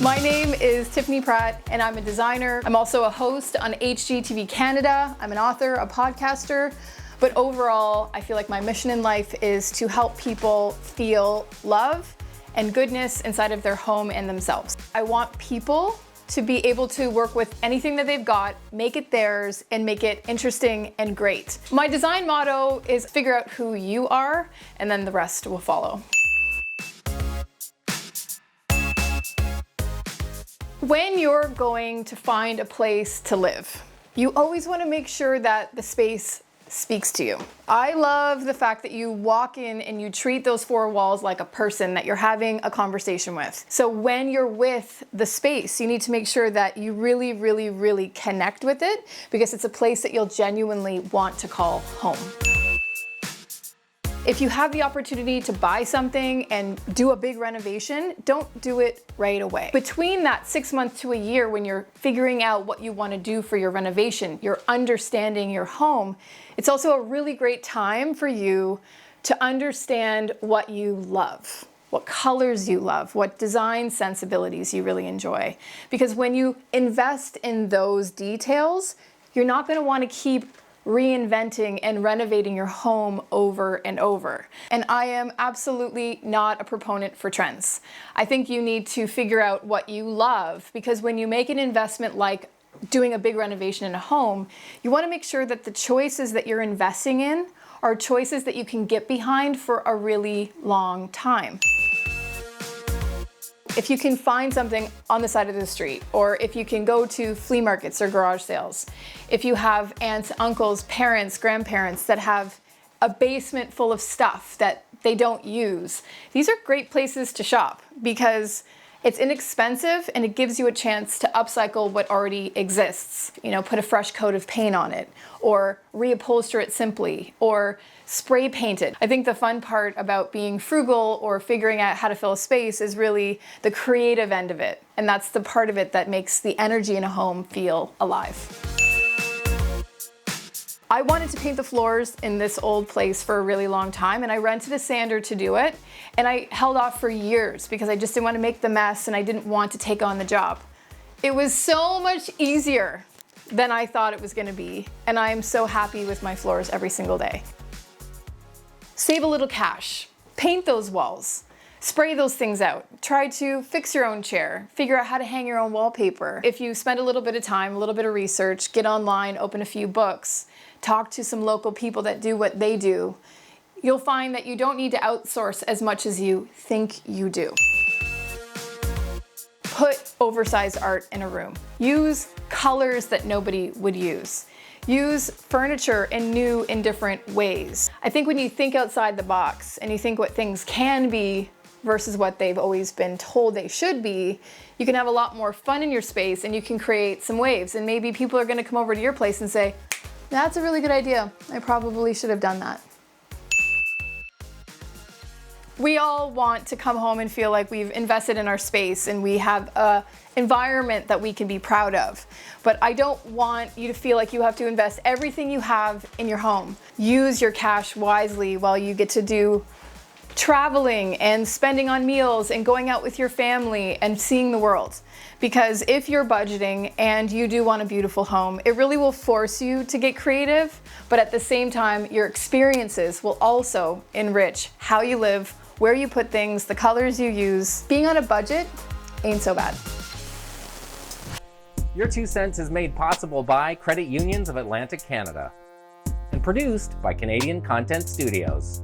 My name is Tiffany Pratt, and I'm a designer. I'm also a host on HGTV Canada. I'm an author, a podcaster, but overall, I feel like my mission in life is to help people feel love and goodness inside of their home and themselves. I want people to be able to work with anything that they've got, make it theirs, and make it interesting and great. My design motto is figure out who you are, and then the rest will follow. When you're going to find a place to live, you always want to make sure that the space speaks to you. I love the fact that you walk in and you treat those four walls like a person that you're having a conversation with. So when you're with the space, you need to make sure that you really connect with it, because it's a place that you'll genuinely want to call home. If you have the opportunity to buy something and do a big renovation, don't do it right away. Between that 6 months to a year when you're figuring out what you want to do for your renovation, you're understanding your home, it's also a really great time for you to understand what you love, what colors you love, what design sensibilities you really enjoy. Because when you invest in those details, you're not going to want to keep reinventing and renovating your home over and over. And I am absolutely not a proponent for trends. I think you need to figure out what you love, because when you make an investment like doing a big renovation in a home, you want to make sure that the choices that you're investing in are choices that you can get behind for a really long time. If you can find something on the side of the street, or if you can go to flea markets or garage sales, if you have aunts, uncles, parents, grandparents that have a basement full of stuff that they don't use, these are great places to shop because it's inexpensive and it gives you a chance to upcycle what already exists. You know, put a fresh coat of paint on it, or reupholster it simply, or spray paint it. I think the fun part about being frugal or figuring out how to fill a space is really the creative end of it. And that's the part of it that makes the energy in a home feel alive. I wanted to paint the floors in this old place for a really long time, and I rented a sander to do it, and I held off for years because I just didn't want to make the mess and I didn't want to take on the job. It was so much easier than I thought it was going to be, and I'm so happy with my floors every single day. Save a little cash, paint those walls, spray those things out, try to fix your own chair, figure out how to hang your own wallpaper. If you spend a little bit of time, a little bit of research, get online, open a few books, talk to some local people that do what they do, you'll find that you don't need to outsource as much as you think you do. Put oversized art in a room. Use colors that nobody would use. Use furniture in new and different ways. I think when you think outside the box and you think what things can be versus what they've always been told they should be, you can have a lot more fun in your space and you can create some waves. And maybe people are going to come over to your place and say, "That's a really good idea. I probably should have done that." We all want to come home and feel like we've invested in our space and we have an environment that we can be proud of. But I don't want you to feel like you have to invest everything you have in your home. Use your cash wisely while you get to do traveling and spending on meals and going out with your family and seeing the world. Because if you're budgeting and you do want a beautiful home, it really will force you to get creative, but at the same time, your experiences will also enrich how you live, where you put things, the colors you use. Being on a budget ain't so bad. Your 2 Cents is made possible by Credit Unions of Atlantic Canada and produced by Canadian Content Studios.